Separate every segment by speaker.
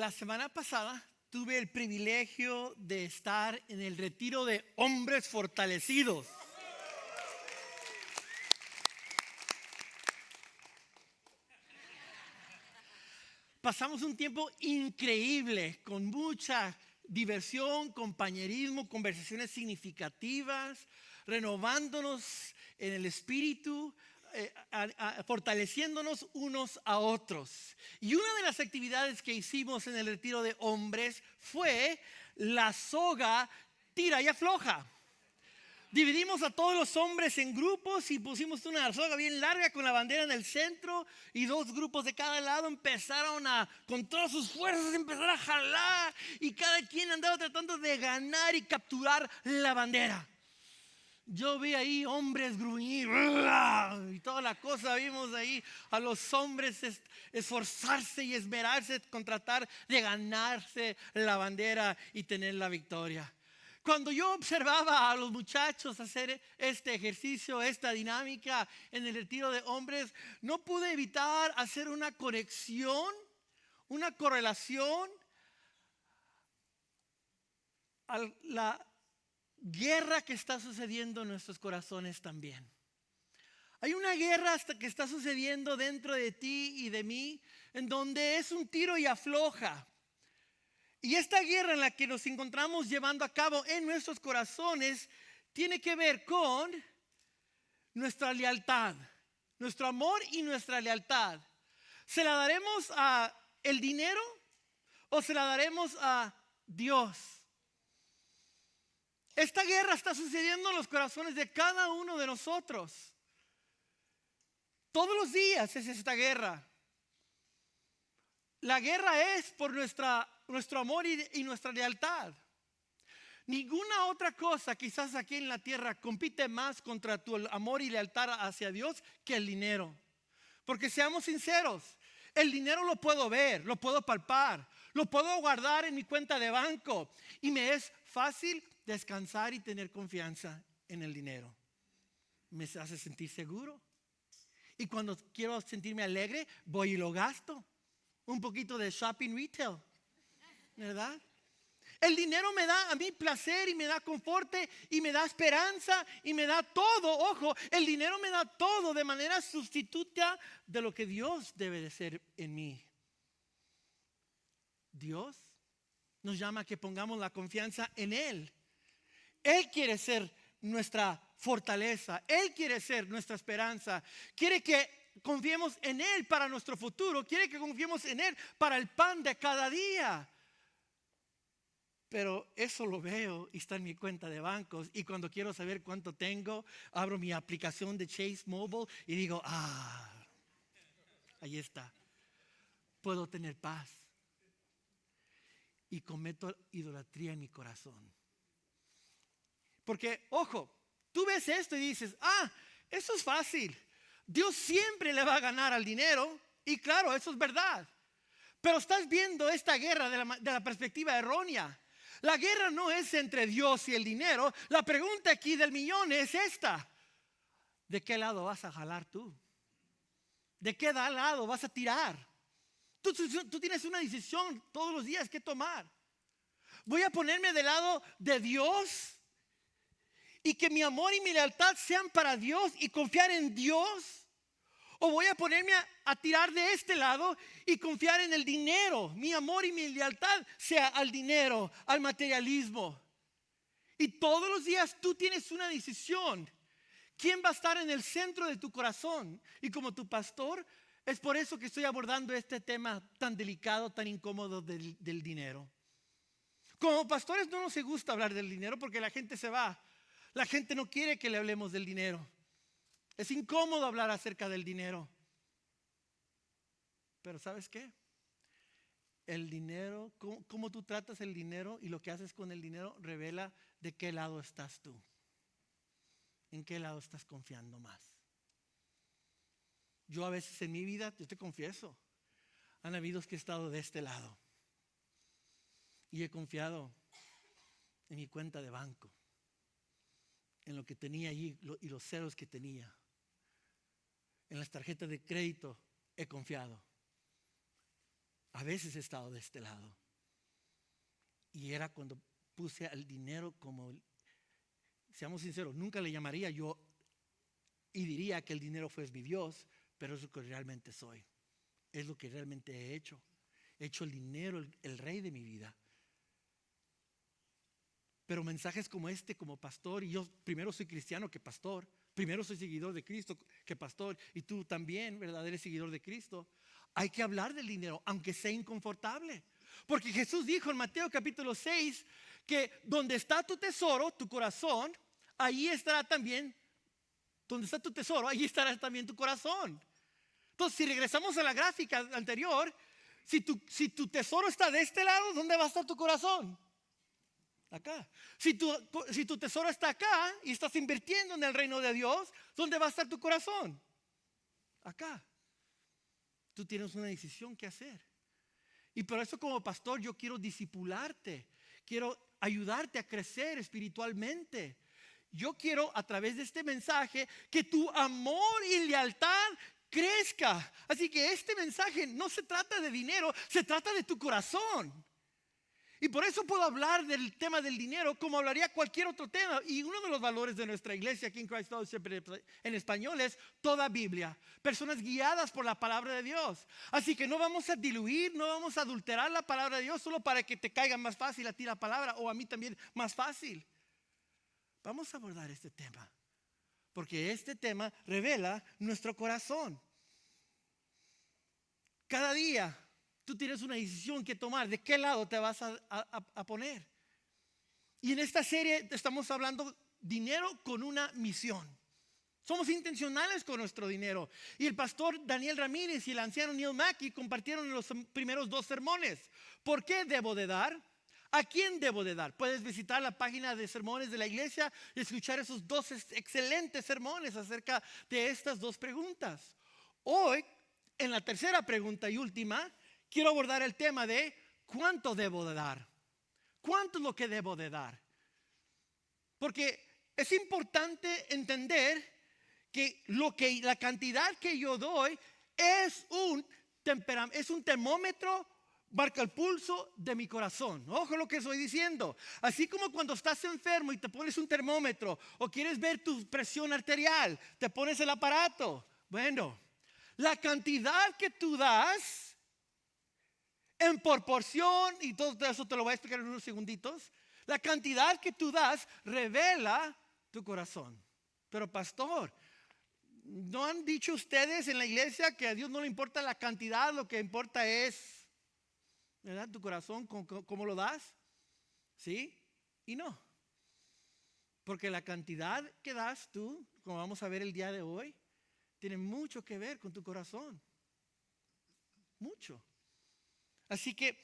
Speaker 1: La semana pasada tuve el privilegio de estar en el retiro de hombres fortalecidos. Pasamos un tiempo increíble con mucha diversión, compañerismo, conversaciones significativas, renovándonos en el espíritu, fortaleciéndonos unos a otros. Y una de las actividades que hicimos en el retiro de hombres fue la soga tira y afloja. Dividimos a todos los hombres en grupos y pusimos una soga bien larga con la bandera en el centro, y dos grupos de cada lado empezaron con todas sus fuerzas, empezar a jalar, y cada quien andaba tratando de ganar y capturar la bandera. Yo vi ahí hombres gruñir y toda la cosa. Vimos ahí a los hombres esforzarse y esmerarse con tratar de ganarse la bandera y tener la victoria. Cuando yo observaba a los muchachos hacer este ejercicio, esta dinámica en el retiro de hombres, no pude evitar hacer una conexión, una correlación a la guerra que está sucediendo en nuestros corazones también. Hay una guerra que está sucediendo dentro de ti y de mí, en donde es un tiro y afloja. Y esta guerra en la que nos encontramos llevando a cabo en nuestros corazones tiene que ver con nuestra lealtad, nuestro amor y nuestra lealtad. ¿Se la daremos a el dinero o se la daremos a Dios? Esta guerra está sucediendo en los corazones de cada uno de nosotros. Todos los días es esta guerra. La guerra es por nuestro amor y nuestra lealtad. Ninguna otra cosa quizás aquí en la tierra compite más contra tu amor y lealtad hacia Dios que el dinero. Porque seamos sinceros, el dinero lo puedo ver, lo puedo palpar, lo puedo guardar en mi cuenta de banco, y me es fácil descansar y tener confianza en el dinero. Me hace sentir seguro. Y cuando quiero sentirme alegre, voy y lo gasto. Un poquito de shopping retail, ¿verdad? El dinero me da a mí placer y me da confort y me da esperanza y me da todo. Ojo, el dinero me da todo de manera sustituta de lo que Dios debe de ser en mí. Dios nos llama a que pongamos la confianza en Él. Él quiere ser nuestra fortaleza. Él quiere ser nuestra esperanza. Quiere que confiemos en Él para nuestro futuro. Quiere que confiemos en Él para el pan de cada día. Pero eso lo veo y está en mi cuenta de bancos. Y cuando quiero saber cuánto tengo, abro mi aplicación de Chase Mobile y digo, ahí está. Puedo tener paz. Y cometo idolatría en mi corazón. Porque, ojo, tú ves esto y dices, eso es fácil. Dios siempre le va a ganar al dinero. Y claro, eso es verdad. Pero estás viendo esta guerra de la perspectiva errónea. La guerra no es entre Dios y el dinero. La pregunta aquí del millón es esta: ¿de qué lado vas a jalar tú? ¿De qué lado vas a tirar? Tú tienes una decisión todos los días que tomar. ¿Voy a ponerme del lado de Dios y que mi amor y mi lealtad sean para Dios y confiar en Dios? ¿O voy a ponerme a tirar de este lado y confiar en el dinero? Mi amor y mi lealtad sea al dinero, al materialismo. Y todos los días tú tienes una decisión. ¿Quién va a estar en el centro de tu corazón? Y como tu pastor, es por eso que estoy abordando este tema tan delicado, tan incómodo del dinero. Como pastores no nos gusta hablar del dinero porque la gente se va. La gente no quiere que le hablemos del dinero. Es incómodo hablar acerca del dinero. Pero ¿sabes qué? El dinero, cómo tú tratas el dinero y lo que haces con el dinero revela de qué lado estás tú. ¿En qué lado estás confiando más? Yo a veces en mi vida, yo te confieso, han habido que he estado de este lado. Y he confiado en mi cuenta de banco, en lo que tenía allí y los ceros que tenía. En las tarjetas de crédito he confiado. A veces he estado de este lado. Y era cuando puse al dinero como, seamos sinceros, nunca le llamaría yo y diría que el dinero fue mi Dios, pero es lo que realmente soy. Es lo que realmente he hecho. He hecho el dinero el rey de mi vida. Pero mensajes como este, como pastor, y yo primero soy cristiano que pastor, primero soy seguidor de Cristo que pastor, y tú también, ¿verdad? Eres seguidor de Cristo. Hay que hablar del dinero, aunque sea inconfortable. Porque Jesús dijo en Mateo capítulo 6 que donde está tu tesoro, tu corazón, ahí estará también, donde está tu tesoro, ahí estará también tu corazón. Entonces, si regresamos a la gráfica anterior, si tu tesoro está de este lado, ¿dónde va a estar tu corazón? Acá. Si tu tesoro está acá y estás invirtiendo en el reino de Dios, ¿dónde va a estar tu corazón? Acá. Tú tienes una decisión que hacer. Y por eso como pastor yo quiero discipularte. Quiero ayudarte a crecer espiritualmente. Yo quiero a través de este mensaje que tu amor y lealtad crezca. Así que este mensaje no se trata de dinero, se trata de tu corazón. Y por eso puedo hablar del tema del dinero como hablaría cualquier otro tema. Y uno de los valores de nuestra iglesia aquí en Christ Fellowship en español es toda Biblia. Personas guiadas por la palabra de Dios. Así que no vamos a diluir, no vamos a adulterar la palabra de Dios solo para que te caiga más fácil a ti la palabra o a mí también más fácil. Vamos a abordar este tema. Porque este tema revela nuestro corazón. Cada día tú tienes una decisión que tomar. ¿De qué lado te vas a poner? Y en esta serie estamos hablando dinero con una misión. Somos intencionales con nuestro dinero. Y el pastor Daniel Ramírez y el anciano Neil Mackey compartieron los primeros 2 sermones. ¿Por qué debo de dar? ¿A quién debo de dar? Puedes visitar la página de sermones de la iglesia y escuchar esos 2 excelentes sermones acerca de estas 2 preguntas. Hoy, en la tercera pregunta y última, quiero abordar el tema de ¿cuánto debo de dar? ¿Cuánto es lo que debo de dar? Porque es importante entender que la cantidad que yo doy es un termómetro, marca el pulso de mi corazón. Ojo lo que estoy diciendo. Así como cuando estás enfermo y te pones un termómetro o quieres ver tu presión arterial, te pones el aparato. Bueno, la cantidad que tú das en proporción, y todo eso te lo voy a explicar en unos segunditos, la cantidad que tú das revela tu corazón. Pero pastor, ¿no han dicho ustedes en la iglesia que a Dios no le importa la cantidad, lo que importa es, ¿verdad?, tu corazón, cómo lo das? ¿Sí? Y no. Porque la cantidad que das tú, como vamos a ver el día de hoy, tiene mucho que ver con tu corazón. Mucho. Así que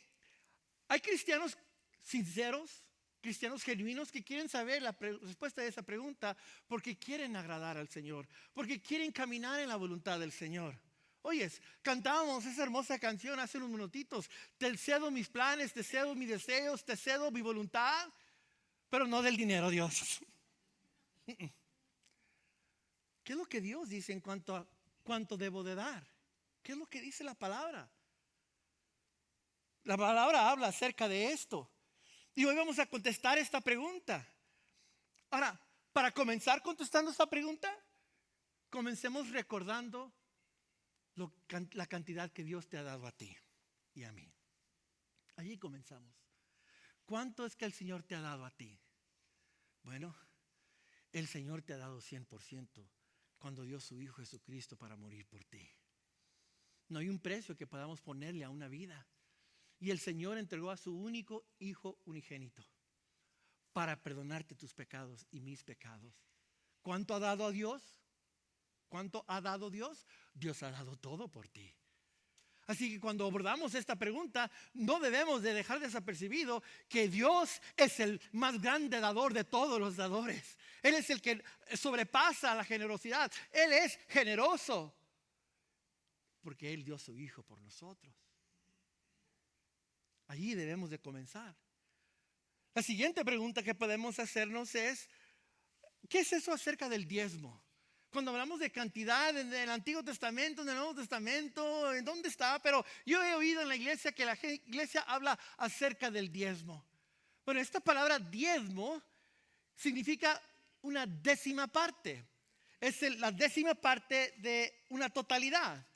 Speaker 1: hay cristianos sinceros, cristianos genuinos que quieren saber la respuesta de esa pregunta porque quieren agradar al Señor, porque quieren caminar en la voluntad del Señor. Oyes, cantábamos esa hermosa canción hace unos minutitos. Te cedo mis planes, te cedo mis deseos, te cedo mi voluntad, pero no del dinero, Dios. ¿Qué es lo que Dios dice en cuanto a cuánto debo de dar? ¿Qué es lo que dice la palabra? La palabra habla acerca de esto. Y hoy vamos a contestar esta pregunta. Ahora, para comenzar contestando esta pregunta, comencemos recordando la cantidad que Dios te ha dado a ti y a mí. Allí comenzamos. ¿Cuánto es que el Señor te ha dado a ti? Bueno, el Señor te ha dado 100% cuando dio su Hijo Jesucristo para morir por ti. No hay un precio que podamos ponerle a una vida. Y el Señor entregó a su único Hijo unigénito para perdonarte tus pecados y mis pecados. ¿Cuánto ha dado a Dios? ¿Cuánto ha dado Dios? Dios ha dado todo por ti. Así que cuando abordamos esta pregunta, no debemos de dejar desapercibido que Dios es el más grande dador de todos los dadores. Él es el que sobrepasa la generosidad. Él es generoso porque Él dio a su Hijo por nosotros. Allí debemos de comenzar. La siguiente pregunta que podemos hacernos es, ¿qué es eso acerca del diezmo? Cuando hablamos de cantidad en el Antiguo Testamento, en el Nuevo Testamento, ¿en dónde está? Pero yo he oído en la iglesia que la iglesia habla acerca del diezmo. Bueno, esta palabra diezmo significa una décima parte. Es la décima parte de una totalidad.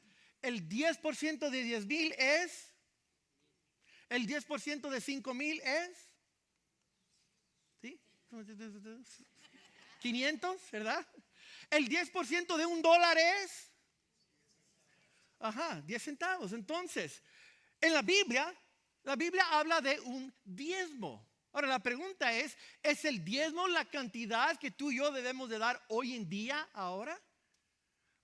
Speaker 1: El 10% de 10,000 es. El 10% de 5,000 es. ¿Sí? 500, ¿verdad? El 10% de $1 es. 10 centavos. Entonces, en la Biblia habla de un diezmo. Ahora la pregunta ¿es el diezmo la cantidad que tú y yo debemos de dar hoy en día, ahora?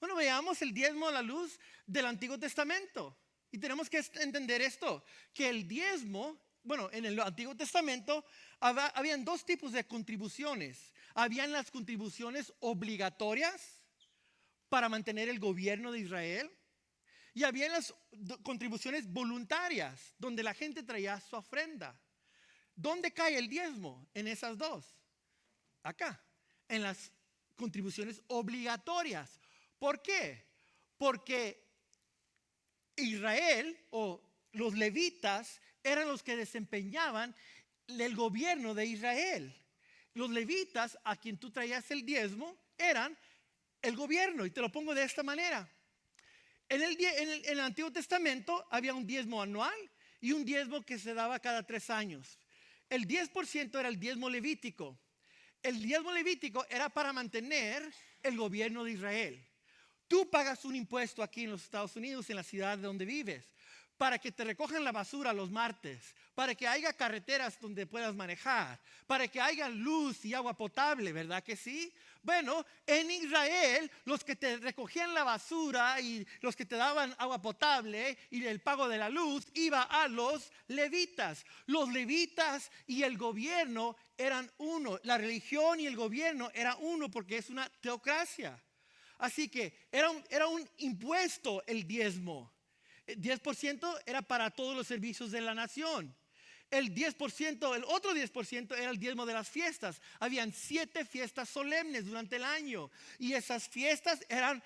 Speaker 1: Bueno, veamos el diezmo a la luz del Antiguo Testamento. Y tenemos que entender esto, que el diezmo, bueno, en el Antiguo Testamento habían dos tipos de contribuciones. Habían las contribuciones obligatorias para mantener el gobierno de Israel. Y habían las contribuciones voluntarias, donde la gente traía su ofrenda. ¿Dónde cae el diezmo? En esas dos. Acá, en las contribuciones obligatorias. ¿Por qué? Porque Israel o los levitas eran los que desempeñaban el gobierno de Israel. Los levitas, a quien tú traías el diezmo, eran el gobierno. Y te lo pongo de esta manera. En el Antiguo Testamento había un diezmo anual y un diezmo que se daba cada 3 años. El 10% era el diezmo levítico. El diezmo levítico era para mantener el gobierno de Israel. Tú pagas un impuesto aquí en los Estados Unidos, en la ciudad de donde vives, para que te recojan la basura los martes, para que haya carreteras donde puedas manejar, para que haya luz y agua potable, ¿verdad que sí? Bueno, en Israel los que te recogían la basura y los que te daban agua potable y el pago de la luz iba a los levitas. Los levitas y el gobierno eran uno, la religión y el gobierno era uno porque es una teocracia. Así que era un impuesto el diezmo. El 10% era para todos los servicios de la nación. El otro 10% era el diezmo de las fiestas. Habían 7 fiestas solemnes durante el año. Y esas fiestas eran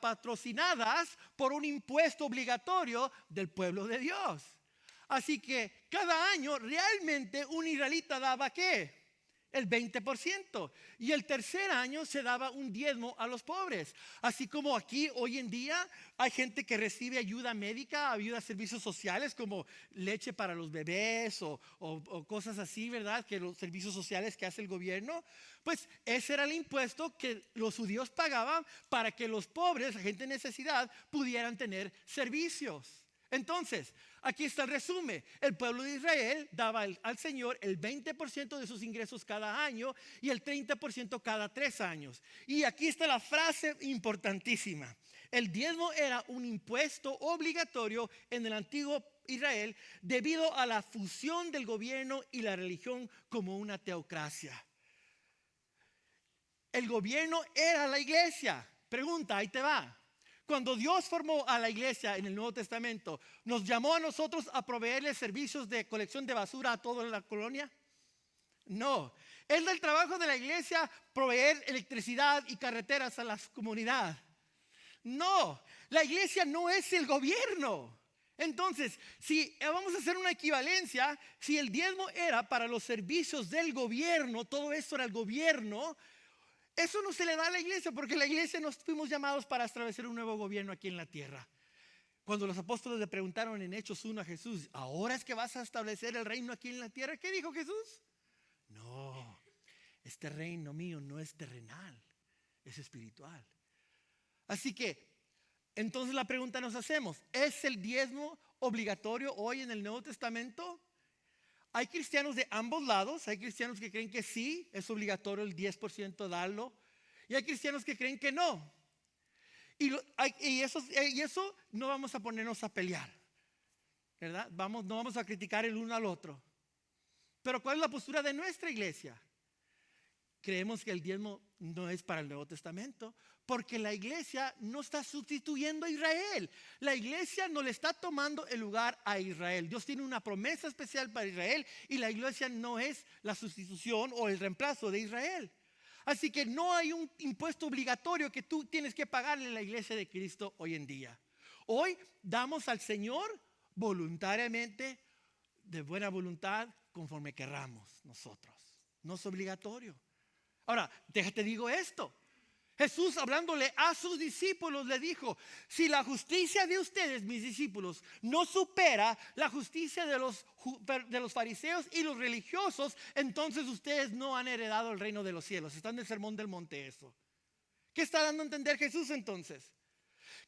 Speaker 1: patrocinadas por un impuesto obligatorio del pueblo de Dios. Así que cada año realmente un israelita daba ¿qué? El 20%. Y el tercer año se daba un diezmo a los pobres. Así como aquí hoy en día hay gente que recibe ayuda médica, ayuda a servicios sociales como leche para los bebés o cosas así, ¿verdad? Que los servicios sociales que hace el gobierno. Pues ese era el impuesto que los judíos pagaban para que los pobres, la gente en necesidad, pudieran tener servicios. Entonces, aquí está el resumen. El pueblo de Israel daba al Señor el 20% de sus ingresos cada año y el 30% cada 3 años. Y aquí está la frase importantísima. El diezmo era un impuesto obligatorio en el antiguo Israel debido a la fusión del gobierno y la religión como una teocracia. El gobierno era la iglesia. Pregunta, ahí te va. Cuando Dios formó a la iglesia en el Nuevo Testamento, ¿nos llamó a nosotros a proveerle servicios de colección de basura a toda la colonia? No. Es del trabajo de la iglesia proveer electricidad y carreteras a la comunidad. No. La iglesia no es el gobierno. Entonces, si vamos a hacer una equivalencia, si el diezmo era para los servicios del gobierno, todo esto era el gobierno. Eso no se le da a la iglesia porque la iglesia nos fuimos llamados para establecer un nuevo gobierno aquí en la tierra. Cuando los apóstoles le preguntaron en Hechos 1 a Jesús, ¿ahora es que vas a establecer el reino aquí en la tierra? ¿Qué dijo Jesús? No, este reino mío no es terrenal, es espiritual. Así que, entonces la pregunta nos hacemos, ¿es el diezmo obligatorio hoy en el Nuevo Testamento? Hay cristianos de ambos lados. Hay cristianos que creen que sí, es obligatorio el 10% darlo. Y hay cristianos que creen que no. Y eso no vamos a ponernos a pelear, ¿verdad? No vamos a criticar el uno al otro. Pero ¿cuál es la postura de nuestra iglesia? Creemos que el diezmo no es para el Nuevo Testamento, porque la iglesia no está sustituyendo a Israel. La iglesia no le está tomando el lugar a Israel. Dios tiene una promesa especial para Israel y la iglesia no es la sustitución o el reemplazo de Israel. Así que no hay un impuesto obligatorio que tú tienes que pagarle a la iglesia de Cristo hoy en día. Hoy damos al Señor voluntariamente, de buena voluntad, conforme querramos nosotros. No es obligatorio. Ahora, déjate digo esto. Jesús, hablándole a sus discípulos, le dijo: si la justicia de ustedes, mis discípulos, no supera la justicia de los fariseos y los religiosos, entonces ustedes no han heredado el reino de los cielos. Está en el Sermón del Monte eso. ¿Qué está dando a entender Jesús entonces?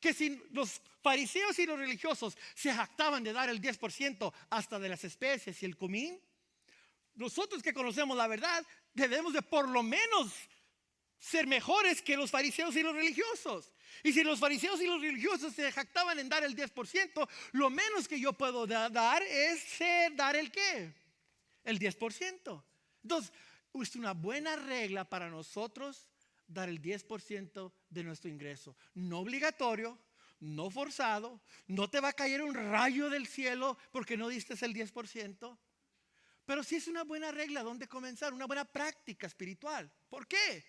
Speaker 1: Que si los fariseos y los religiosos se jactaban de dar el 10% hasta de las especies y el comín, nosotros que conocemos la verdad debemos de por lo menos ser mejores que los fariseos y los religiosos. Y si los fariseos y los religiosos se jactaban en dar el 10%, lo menos que yo puedo dar es dar el ¿qué? El 10%. Entonces, es una buena regla para nosotros dar el 10% de nuestro ingreso. No obligatorio, no forzado, no te va a caer un rayo del cielo porque no diste el 10%. Pero sí es una buena regla donde comenzar, una buena práctica espiritual. ¿Por qué?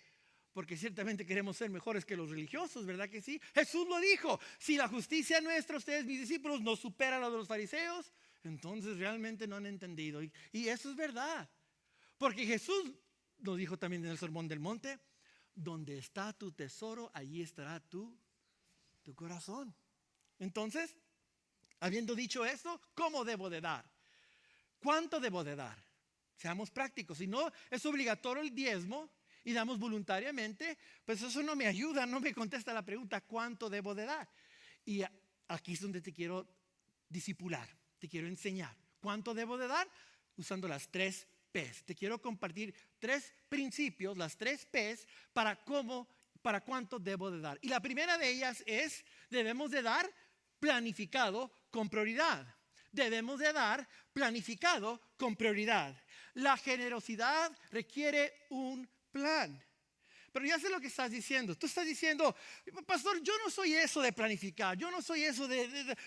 Speaker 1: Porque ciertamente queremos ser mejores que los religiosos, ¿verdad que sí? Jesús lo dijo: si la justicia nuestra, ustedes mis discípulos, no supera la de los fariseos, entonces realmente no han entendido. Y eso es verdad. Porque Jesús nos dijo también en el Sermón del Monte: donde está tu tesoro, allí estará tu corazón. Entonces, habiendo dicho esto, ¿cómo debo de dar? ¿Cuánto debo de dar? Seamos prácticos. Si no es obligatorio el diezmo y damos voluntariamente, pues eso no me ayuda, no me contesta la pregunta: ¿cuánto debo de dar? Y aquí es donde te quiero discipular, te quiero enseñar. ¿Cuánto debo de dar? Usando las 3 P's. Te quiero compartir 3 principios, las 3 P's, para cuánto debo de dar. Y la primera de ellas es: debemos de dar planificado con prioridad. Debemos de dar planificado con prioridad. La generosidad requiere un plan. Pero ya sé lo que estás diciendo. Tú estás diciendo: pastor, yo no soy eso de planificar. Yo no soy eso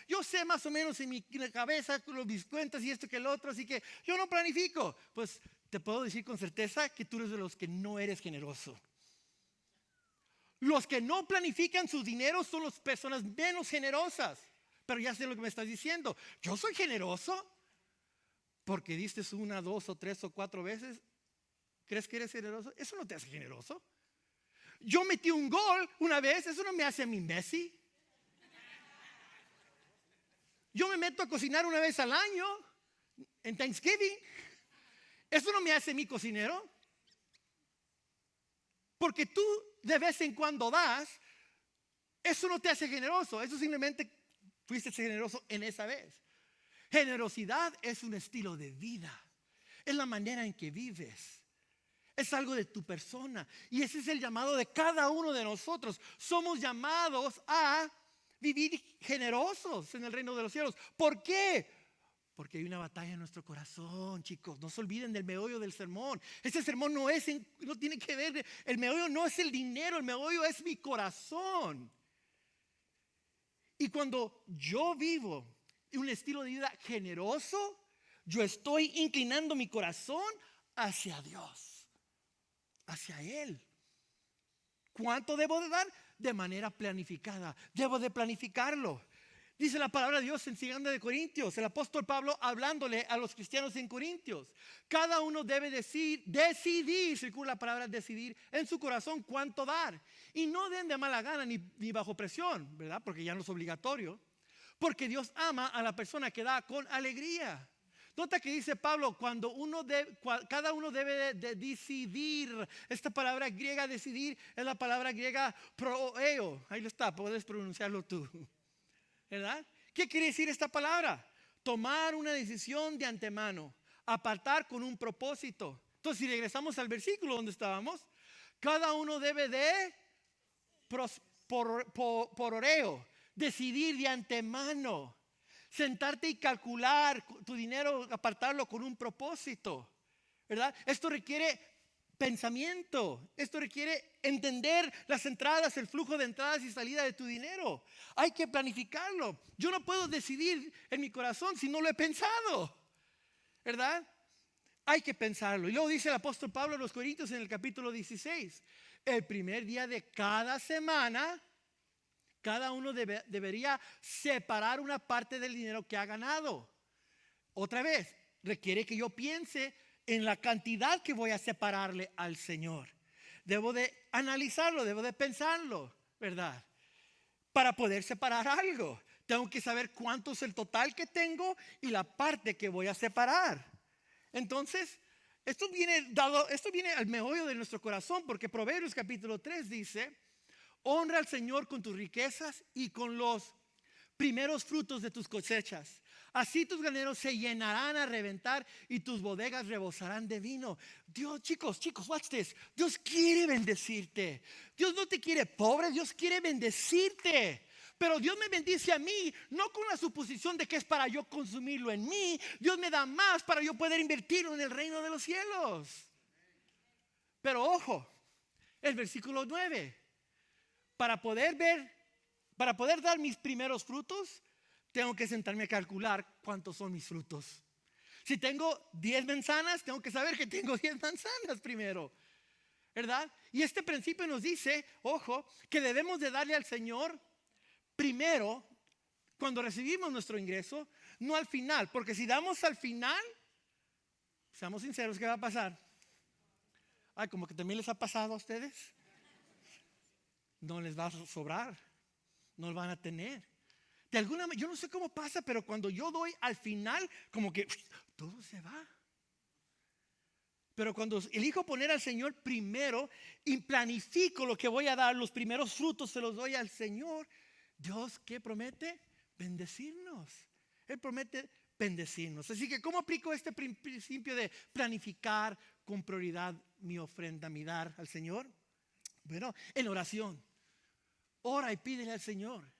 Speaker 1: yo sé más o menos en mi cabeza mis cuentas y esto que el otro, así que yo no planifico. Pues te puedo decir con certeza que tú eres de los que no eres generoso. Los que no planifican su dinero son las personas menos generosas. Pero ya sé lo que me estás diciendo. Yo soy generoso porque diste 1, 2 o 3 o 4 veces. ¿Crees que eres generoso? Eso no te hace generoso. Yo metí un gol una vez, eso no me hace a mí Messi. Yo me meto a cocinar una vez al año en Thanksgiving. Eso no me hace a mí cocinero. Porque tú de vez en cuando das, eso no te hace generoso. Eso simplemente fuiste generoso en esa vez. Generosidad es un estilo de vida. Es la manera en que vives. Es algo de tu persona. Y ese es el llamado de cada uno de nosotros. Somos llamados a vivir generosos en el reino de los cielos. ¿Por qué? Porque hay una batalla en nuestro corazón, chicos. No se olviden del meollo del sermón. Ese sermón no tiene que ver. El meollo no es el dinero. El meollo es mi corazón. Y cuando yo vivo un estilo de vida generoso, yo estoy inclinando mi corazón hacia Dios, hacia Él. ¿Cuánto debo de dar? De manera planificada. Debo de planificarlo. Dice la palabra de Dios en 2 de Corintios, el apóstol Pablo hablándole a los cristianos en Corintios. Cada uno debe decidir, circula la palabra decidir, en su corazón cuánto dar. Y no den de mala gana ni bajo presión, ¿verdad? Porque ya no es obligatorio. Porque Dios ama a la persona que da con alegría. Nota que dice Pablo, cada uno debe de decidir. Esta palabra griega decidir es la palabra griega proeo. Ahí lo está, puedes pronunciarlo tú. ¿Verdad? ¿Qué quiere decir esta palabra? Tomar una decisión de antemano, apartar con un propósito. Entonces, si regresamos al versículo donde estábamos, cada uno debe de pororeo, decidir de antemano, sentarte y calcular tu dinero, apartarlo con un propósito, ¿verdad? Esto requiere pensamiento, esto requiere entender las entradas, el flujo de entradas y salida de tu dinero. Hay que planificarlo. Yo no puedo decidir en mi corazón si no lo he pensado, ¿verdad? Hay que pensarlo. Y luego dice el apóstol Pablo a los Corintios en el capítulo 16, el primer día de cada semana, cada uno debería separar una parte del dinero que ha ganado. Otra vez, requiere que yo piense en la cantidad que voy a separarle al Señor. Debo de analizarlo, debo de pensarlo, ¿verdad? Para poder separar algo, tengo que saber cuánto es el total que tengo y la parte que voy a separar. Entonces, esto viene al meollo de nuestro corazón, porque Proverbios capítulo 3 dice: honra al Señor con tus riquezas y con los primeros frutos de tus cosechas. Así tus graneros se llenarán a reventar y tus bodegas rebosarán de vino. Dios, chicos, watch this. Dios quiere bendecirte. Dios no te quiere pobre, Dios quiere bendecirte. Pero Dios me bendice a mí, no con la suposición de que es para yo consumirlo en mí. Dios me da más para yo poder invertirlo en el reino de los cielos. Pero ojo, el versículo 9. Para poder dar mis primeros frutos, tengo que sentarme a calcular cuántos son mis frutos. Si tengo 10 manzanas, tengo que saber que tengo 10 manzanas primero, ¿verdad? Y este principio nos dice, ojo, que debemos de darle al Señor primero cuando recibimos nuestro ingreso, no al final. Porque si damos al final, seamos sinceros, ¿qué va a pasar? Ay, como que también les ha pasado a ustedes. No les va a sobrar, no lo van a tener. De alguna manera, yo no sé cómo pasa, pero cuando yo doy al final, como que todo se va. Pero cuando elijo poner al Señor primero y planifico lo que voy a dar, los primeros frutos se los doy al Señor, Dios, ¿qué promete? Bendecirnos. Él promete bendecirnos. Así que, ¿cómo aplico este principio de planificar con prioridad mi ofrenda, mi dar al Señor? Bueno, en oración. Ora y pídele al Señor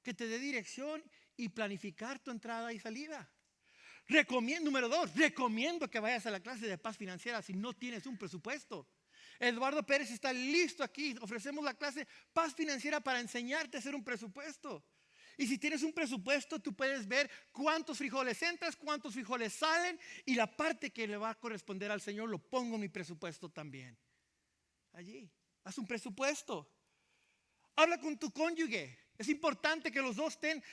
Speaker 1: que te dé dirección y planificar tu entrada y salida. Número 2, recomiendo que vayas a la clase de paz financiera si no tienes un presupuesto. Eduardo Pérez está listo aquí. Ofrecemos la clase Paz Financiera para enseñarte a hacer un presupuesto. Y si tienes un presupuesto, tú puedes ver cuántos frijoles entras, cuántos frijoles salen, y la parte que le va a corresponder al Señor lo pongo en mi presupuesto también. Allí, haz un presupuesto. Habla con tu cónyuge. Es importante que los dos estén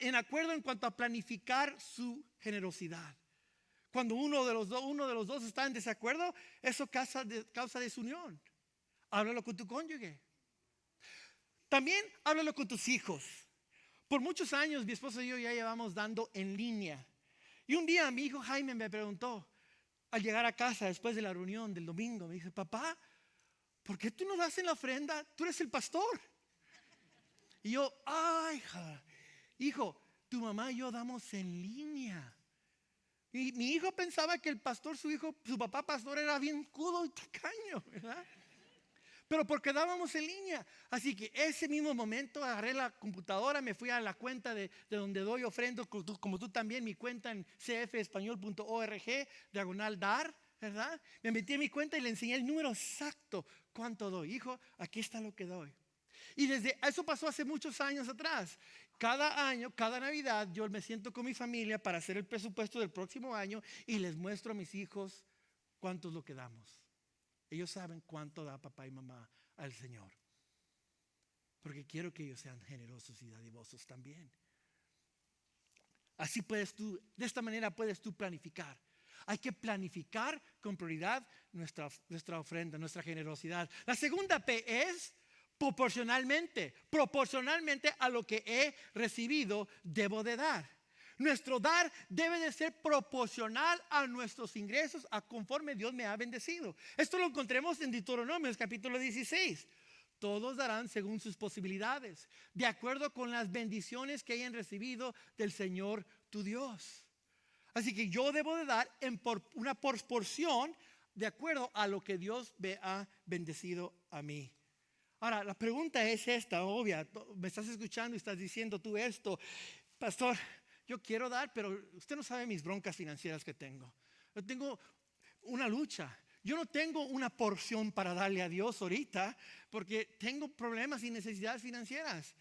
Speaker 1: en acuerdo en cuanto a planificar su generosidad. Cuando uno de los dos está en desacuerdo, eso causa desunión. Háblalo con tu cónyuge. También háblalo con tus hijos. Por muchos años mi esposa y yo ya llevamos dando en línea. Y un día mi hijo Jaime me preguntó, al llegar a casa después de la reunión del domingo, me dice: papá, ¿por qué tú no das en la ofrenda? Tú eres el pastor. Y yo, ay, hijo, tu mamá y yo damos en línea. Y mi hijo pensaba que el pastor, su papá pastor, era bien cudo y tacaño, ¿verdad? Pero porque dábamos en línea. Así que ese mismo momento agarré la computadora, me fui a la cuenta de donde doy ofrendo, como tú también, mi cuenta en cfespañol.org/dar, ¿verdad? Me metí en mi cuenta y le enseñé el número exacto, cuánto doy. Hijo, aquí está lo que doy. Y eso pasó hace muchos años atrás. Cada año, cada Navidad, yo me siento con mi familia para hacer el presupuesto del próximo año y les muestro a mis hijos cuánto es lo que damos. Ellos saben cuánto da papá y mamá al Señor. Porque quiero que ellos sean generosos y dadivosos también. De esta manera puedes tú planificar. Hay que planificar con prioridad nuestra ofrenda, nuestra generosidad. La segunda P es proporcionalmente a lo que he recibido, debo de dar. Nuestro dar debe de ser proporcional a nuestros ingresos, a conforme Dios me ha bendecido. Esto lo encontremos en Deuteronomios capítulo 16. Todos darán según sus posibilidades, de acuerdo con las bendiciones que hayan recibido del Señor tu Dios. Así que yo debo de dar en una proporción de acuerdo a lo que Dios me ha bendecido a mí. Ahora, la pregunta es esta, obvia. Me estás escuchando y estás diciendo tú esto: pastor, yo quiero dar, pero usted no sabe mis broncas financieras que tengo. Yo tengo una lucha. Yo no tengo una porción para darle a Dios ahorita porque tengo problemas y necesidades financieras.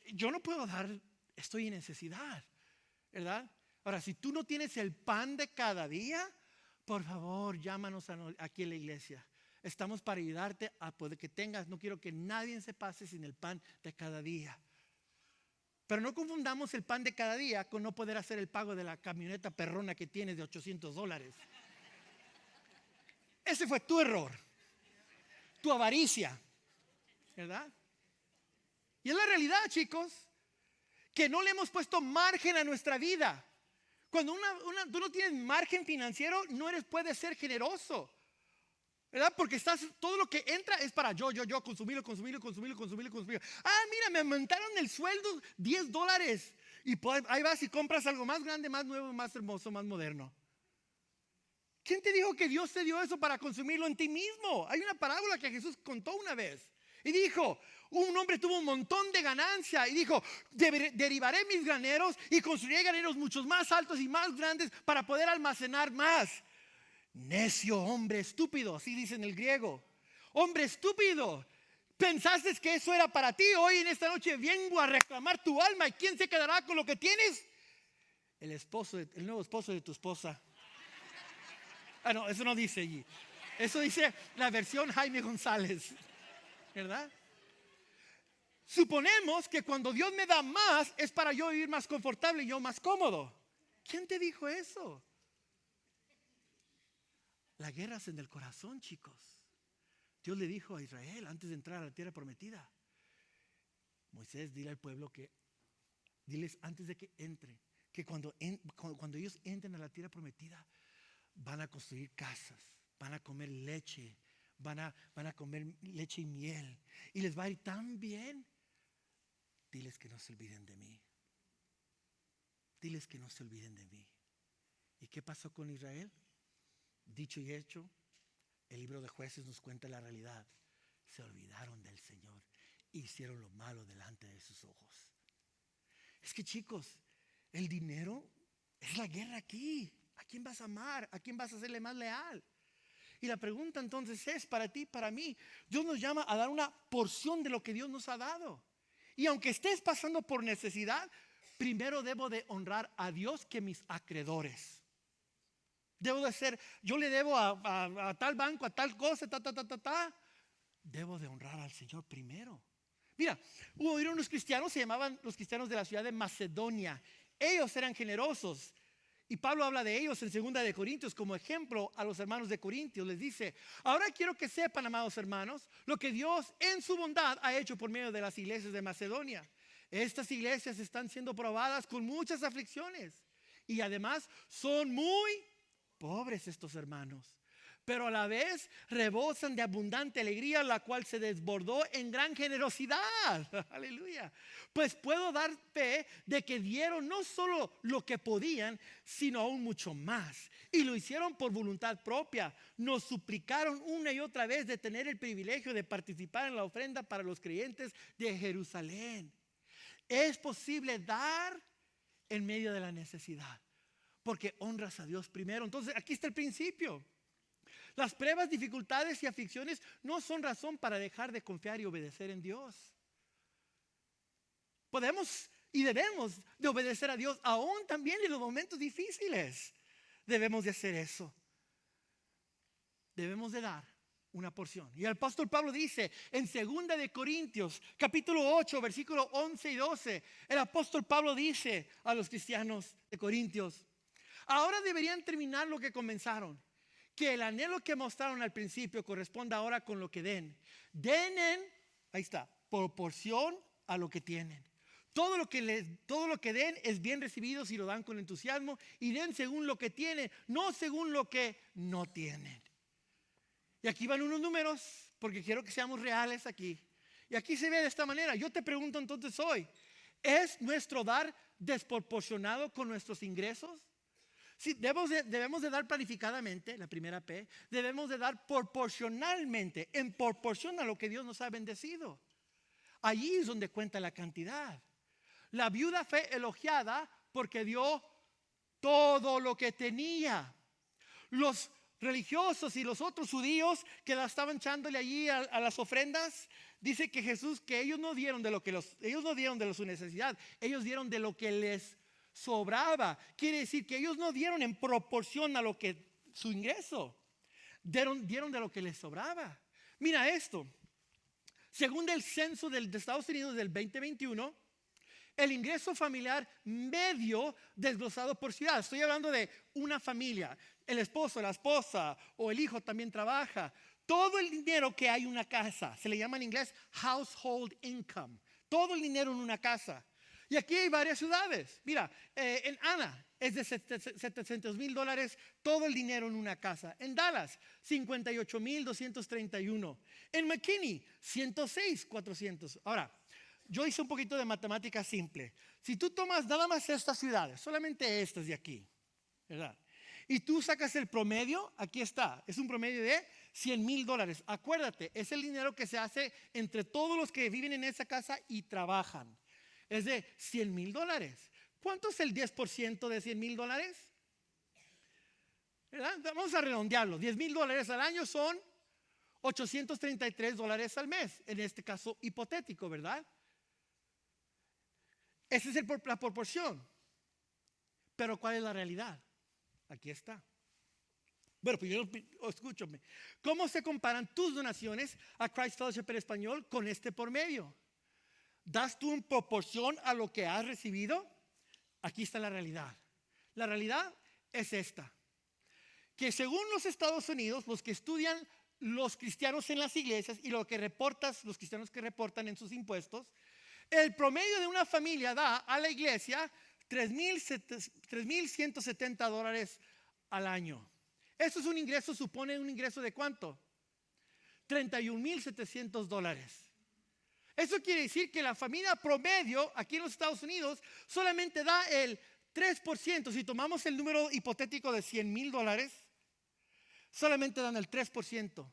Speaker 1: Yo no puedo dar, estoy en necesidad, ¿verdad? Ahora, si tú no tienes el pan de cada día, por favor, llámanos aquí en la iglesia. Estamos para ayudarte a poder que tengas. No quiero que nadie se pase sin el pan de cada día. Pero no confundamos el pan de cada día con no poder hacer el pago de la camioneta perrona que tienes de $800. Ese fue tu error, tu avaricia, ¿verdad? Y es la realidad, chicos, que no le hemos puesto margen a nuestra vida. Cuando tú no tienes margen financiero, no puedes ser generoso, ¿verdad? Porque todo lo que entra es para yo, consumirlo. Ah, mira, me aumentaron el sueldo $10. Y pues, ahí vas y compras algo más grande, más nuevo, más hermoso, más moderno. ¿Quién te dijo que Dios te dio eso para consumirlo en ti mismo? Hay una parábola que Jesús contó una vez. Y dijo, un hombre tuvo un montón de ganancia y dijo, derivaré mis graneros y construiré graneros muchos más altos y más grandes para poder almacenar más. Necio hombre estúpido, así dice en el griego. Hombre estúpido, ¿pensaste que eso era para ti? Hoy en esta noche vengo a reclamar tu alma. ¿Y quién se quedará con lo que tienes? El nuevo esposo de tu esposa. Ah, no, eso no dice allí. Eso dice la versión Jaime González, ¿verdad? Suponemos que cuando Dios me da más es para yo vivir más confortable y yo más cómodo. ¿Quién te dijo eso? La guerra es en el corazón, chicos. Dios le dijo a Israel antes de entrar a la tierra prometida: Moisés, dile al pueblo diles antes de que entren, que cuando ellos entren a la tierra prometida, van a construir casas, van a comer leche, van a comer leche y miel, y les va a ir tan bien. Diles que no se olviden de mí. Diles que no se olviden de mí. ¿Y qué pasó con Israel? Dicho y hecho, el libro de Jueces nos cuenta la realidad. Se olvidaron del Señor, hicieron lo malo delante de sus ojos. Es que, chicos, el dinero es la guerra aquí. ¿A quién vas a amar? ¿A quién vas a hacerle más leal? Y la pregunta entonces es para ti, para mí. Dios nos llama a dar una porción de lo que Dios nos ha dado. Y aunque estés pasando por necesidad, primero debo de honrar a Dios que mis acreedores. Yo le debo a tal banco, a tal cosa, Debo de honrar al Señor primero. Mira, hubo unos cristianos, se llamaban los cristianos de la ciudad de Macedonia. Ellos eran generosos. Y Pablo habla de ellos en 2 de Corintios como ejemplo a los hermanos de Corintios. Les dice: ahora quiero que sepan, amados hermanos, lo que Dios en su bondad ha hecho por medio de las iglesias de Macedonia. Estas iglesias están siendo probadas con muchas aflicciones y además son muy pobres estos hermanos, pero a la vez rebosan de abundante alegría, la cual se desbordó en gran generosidad. Aleluya. Pues puedo dar fe de que dieron no solo lo que podían, sino aún mucho más. Y lo hicieron por voluntad propia. Nos suplicaron una y otra vez de tener el privilegio de participar en la ofrenda para los creyentes de Jerusalén. Es posible dar en medio de la necesidad, porque honras a Dios primero. Entonces aquí está el principio. Las pruebas, dificultades y aflicciones no son razón para dejar de confiar y obedecer en Dios. Podemos y debemos de obedecer a Dios aún también en los momentos difíciles. Debemos de hacer eso. Debemos de dar una porción. Y el apóstol Pablo dice en 2 de Corintios capítulo 8 versículo 11 y 12, el apóstol Pablo dice a los cristianos de Corintios: ahora deberían terminar lo que comenzaron. Que el anhelo que mostraron al principio corresponda ahora con lo que den. Ahí está, proporción a lo que tienen. Todo lo que den es bien recibido si lo dan con entusiasmo, y den según lo que tienen, no según lo que no tienen. Y aquí van unos números, porque quiero que seamos reales aquí. Y aquí se ve de esta manera. Yo te pregunto entonces hoy: ¿es nuestro dar desproporcionado con nuestros ingresos? Sí, debemos de dar planificadamente, la primera P. Debemos de dar proporcionalmente, en proporción a lo que Dios nos ha bendecido. Allí es donde cuenta la cantidad. La viuda fue elogiada porque dio todo lo que tenía. Los religiosos y los otros judíos que la estaban echándole allí a las ofrendas, dice que Jesús, que ellos no dieron ellos no dieron de su necesidad, ellos dieron de lo que les sobraba. Quiere decir que ellos no dieron en proporción a lo que su ingreso. Dieron de lo que les sobraba. Mira esto. Según el censo de Estados Unidos del 2021, el ingreso familiar medio desglosado por ciudad. Estoy hablando de una familia. El esposo, la esposa o el hijo también trabaja. Todo el dinero que hay en una casa, se le llama en inglés household income. Todo el dinero en una casa. Y aquí hay varias ciudades. Mira, en Ana es de $700,000 todo el dinero en una casa. En Dallas, 58,231. En McKinney, 106,400. Ahora, yo hice un poquito de matemática simple. Si tú tomas nada más estas ciudades, solamente estas de aquí, ¿verdad? Y tú sacas el promedio, aquí está, es un promedio de $100,000. Acuérdate, es el dinero que se hace entre todos los que viven en esa casa y trabajan. Es de $100,000. ¿Cuánto es el 10% de $100,000? ¿Verdad? Vamos a redondearlo. $10,000 al año son $833 al mes. En este caso hipotético, ¿verdad? Esa es la proporción. Pero ¿cuál es la realidad? Aquí está. Bueno, primero escúchame. ¿Cómo se comparan tus donaciones a Christ Fellowship en español con este por medio? ¿Das tú en proporción a lo que has recibido? Aquí está la realidad. La realidad es esta. Que según los Estados Unidos, los que estudian los cristianos en las iglesias y los cristianos que reportan en sus impuestos, el promedio de una familia da a la iglesia $3,170 al año. Eso es un ingreso, supone un ingreso de ¿cuánto? $31,700. Eso quiere decir que la familia promedio aquí en los Estados Unidos solamente da el 3%. Si tomamos el número hipotético de $100,000, solamente dan el 3%.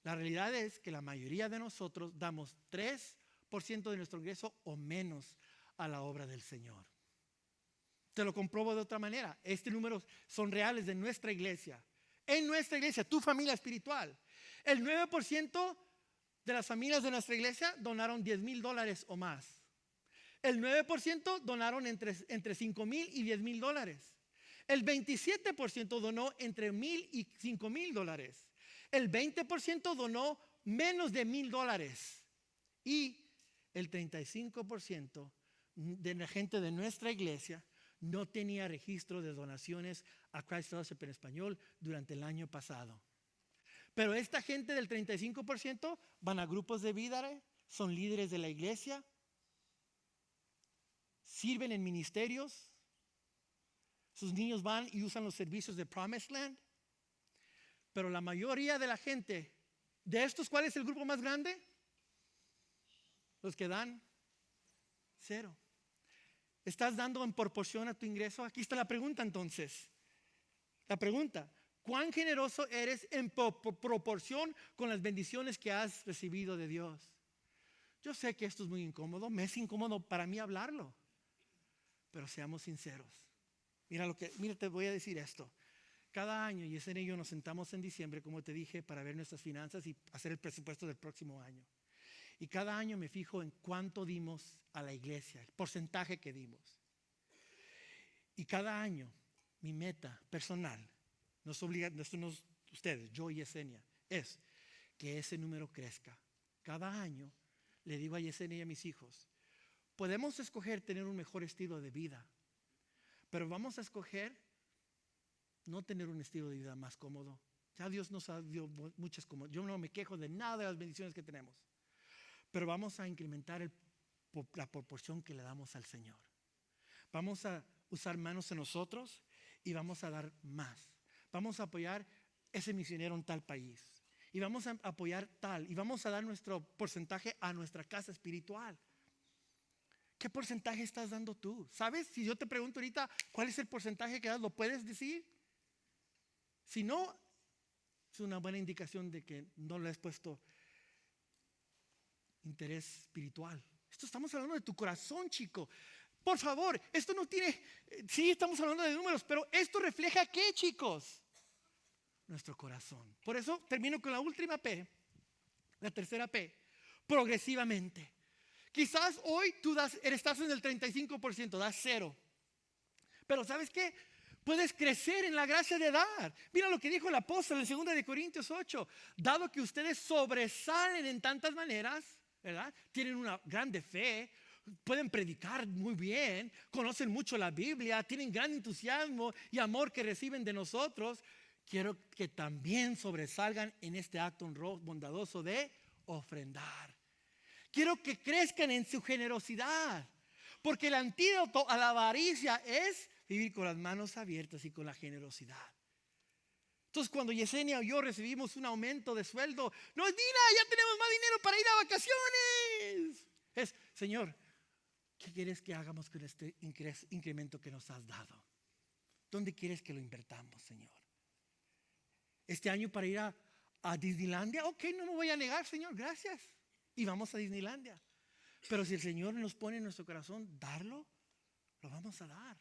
Speaker 1: La realidad es que la mayoría de nosotros damos 3% de nuestro ingreso o menos a la obra del Señor. Te lo compruebo de otra manera. Este número son reales de nuestra iglesia. En nuestra iglesia, tu familia espiritual. El 9% de las familias de nuestra iglesia donaron $10,000 o más. El 9% donaron entre $5,000 y $10,000. El 27% donó entre $1,000 y $5,000. El 20% donó menos de $1,000. Y el 35% de la gente de nuestra iglesia no tenía registro de donaciones a Christ Fellowship en español durante el año pasado. Pero esta gente del 35% van a grupos de vida, son líderes de la iglesia, sirven en ministerios, sus niños van y usan los servicios de Promised Land. Pero la mayoría de la gente, de estos, ¿cuál es el grupo más grande? Los que dan cero. ¿Estás dando en proporción a tu ingreso? Aquí está la pregunta entonces. La pregunta, ¿cuán generoso eres en proporción con las bendiciones que has recibido de Dios? Yo sé que esto es muy incómodo, me es incómodo para mí hablarlo, pero seamos sinceros. Mira, te voy a decir esto. Cada año, Yesenia y yo nos sentamos en diciembre, como te dije, para ver nuestras finanzas y hacer el presupuesto del próximo año. Y cada año me fijo en cuánto dimos a la iglesia, el porcentaje que dimos. Y cada año, mi meta personal, ustedes, yo y Yesenia, es que ese número crezca. Cada año le digo a Yesenia y a mis hijos, podemos escoger tener un mejor estilo de vida, pero vamos a escoger no tener un estilo de vida más cómodo. Ya Dios nos ha dado muchas comodidades. Yo no me quejo de nada de las bendiciones que tenemos, pero vamos a incrementar la proporción que le damos al Señor. Vamos a usar manos en nosotros y vamos a dar más. Vamos a apoyar ese misionero en tal país y vamos a apoyar tal y vamos a dar nuestro porcentaje a nuestra casa espiritual. ¿Qué porcentaje estás dando tú? ¿Sabes? Si yo te pregunto ahorita cuál es el porcentaje que das, ¿lo puedes decir? Si no, es una buena indicación de que no le has puesto interés espiritual. Esto estamos hablando de tu corazón, chico. Por favor, esto no tiene, sí estamos hablando de números, pero esto refleja ¿qué, chicos? Nuestro corazón. Por eso termino con la última P, la tercera P, progresivamente. Quizás hoy tú estás en el 35%, das 0. Pero ¿sabes qué? Puedes crecer en la gracia de dar. Mira lo que dijo el apóstol en 2 de Corintios 8. Dado que ustedes sobresalen en tantas maneras, ¿verdad? Tienen una grande fe, pueden predicar muy bien, conocen mucho la Biblia, tienen gran entusiasmo y amor que reciben de nosotros. Quiero que también sobresalgan en este acto bondadoso de ofrendar. Quiero que crezcan en su generosidad, porque el antídoto a la avaricia es vivir con las manos abiertas y con la generosidad. Entonces, cuando Yesenia y yo recibimos un aumento de sueldo, nos mira, ya tenemos más dinero para ir a vacaciones. Es, Señor, ¿qué quieres que hagamos con este incremento que nos has dado? ¿Dónde quieres que lo invertamos, Señor? Este año para ir a Disneylandia, ok, no me voy a negar, Señor, gracias. Y vamos a Disneylandia. Pero si el Señor nos pone en nuestro corazón darlo, lo vamos a dar.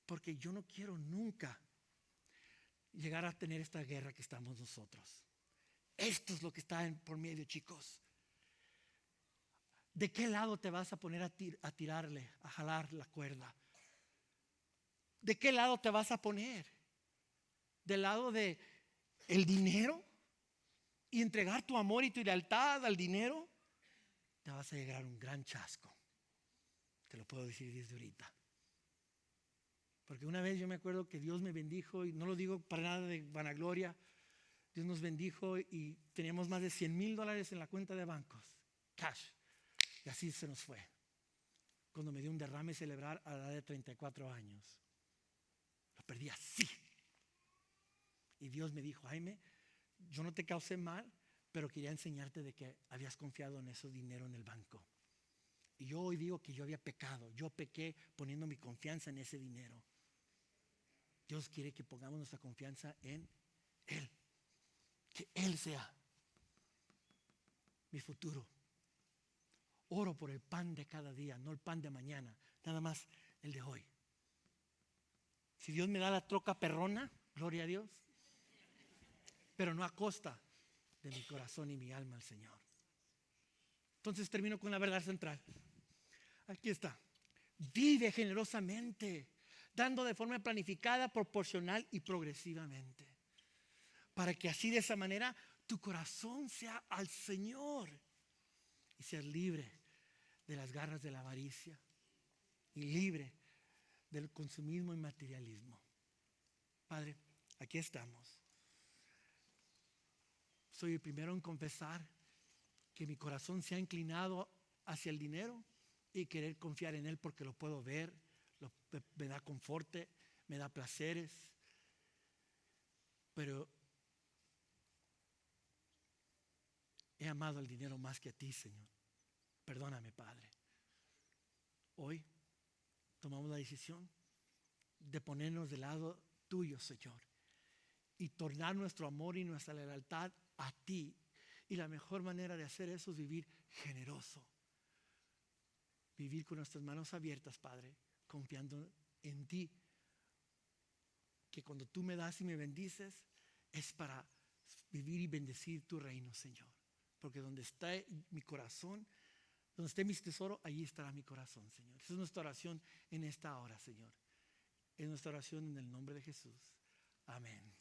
Speaker 1: Porque yo no quiero nunca llegar a tener esta guerra que estamos nosotros. Esto es lo que está por medio, chicos. ¿De qué lado te vas a poner a tirarle, a jalar la cuerda? ¿De qué lado te vas a poner? ¿Del lado de el dinero y entregar tu amor y tu lealtad al dinero? Te vas a llegar a un gran chasco. Te lo puedo decir desde ahorita. Porque una vez yo me acuerdo que Dios me bendijo, y no lo digo para nada de vanagloria. Dios nos bendijo y teníamos más de $100,000 en la cuenta de bancos, cash. Y así se nos fue. Cuando me dio un derrame cerebral a la edad de 34 años. Lo perdí así. Y Dios me dijo, Jaime, yo no te causé mal, pero quería enseñarte de que habías confiado en ese dinero en el banco. Y yo hoy digo que yo había pecado. Yo pequé poniendo mi confianza en ese dinero. Dios quiere que pongamos nuestra confianza en Él. Que Él sea mi futuro. Oro por el pan de cada día, no el pan de mañana, nada más el de hoy. Si Dios me da la troca perrona, gloria a Dios. Pero no a costa de mi corazón y mi alma al Señor. Entonces termino con la verdad central. Aquí está. Vive generosamente, dando de forma planificada, proporcional y progresivamente. Para que así de esa manera tu corazón sea al Señor y seas libre de las garras de la avaricia y libre del consumismo y materialismo. Padre, aquí estamos. Soy el primero en confesar que mi corazón se ha inclinado hacia el dinero y querer confiar en Él porque lo puedo ver, me da confort, me da placeres. Pero he amado el dinero más que a ti, Señor. Perdóname, Padre. Hoy tomamos la decisión de ponernos del lado tuyo, Señor, y tornar nuestro amor y nuestra lealtad a ti. Y la mejor manera de hacer eso es vivir generoso. Vivir con nuestras manos abiertas, Padre, confiando en ti. Que cuando tú me das y me bendices, es para vivir y bendecir tu reino, Señor. Porque donde está mi corazón, donde esté mi tesoro, allí estará mi corazón, Señor. Esa es nuestra oración en esta hora, Señor. Es nuestra oración en el nombre de Jesús. Amén.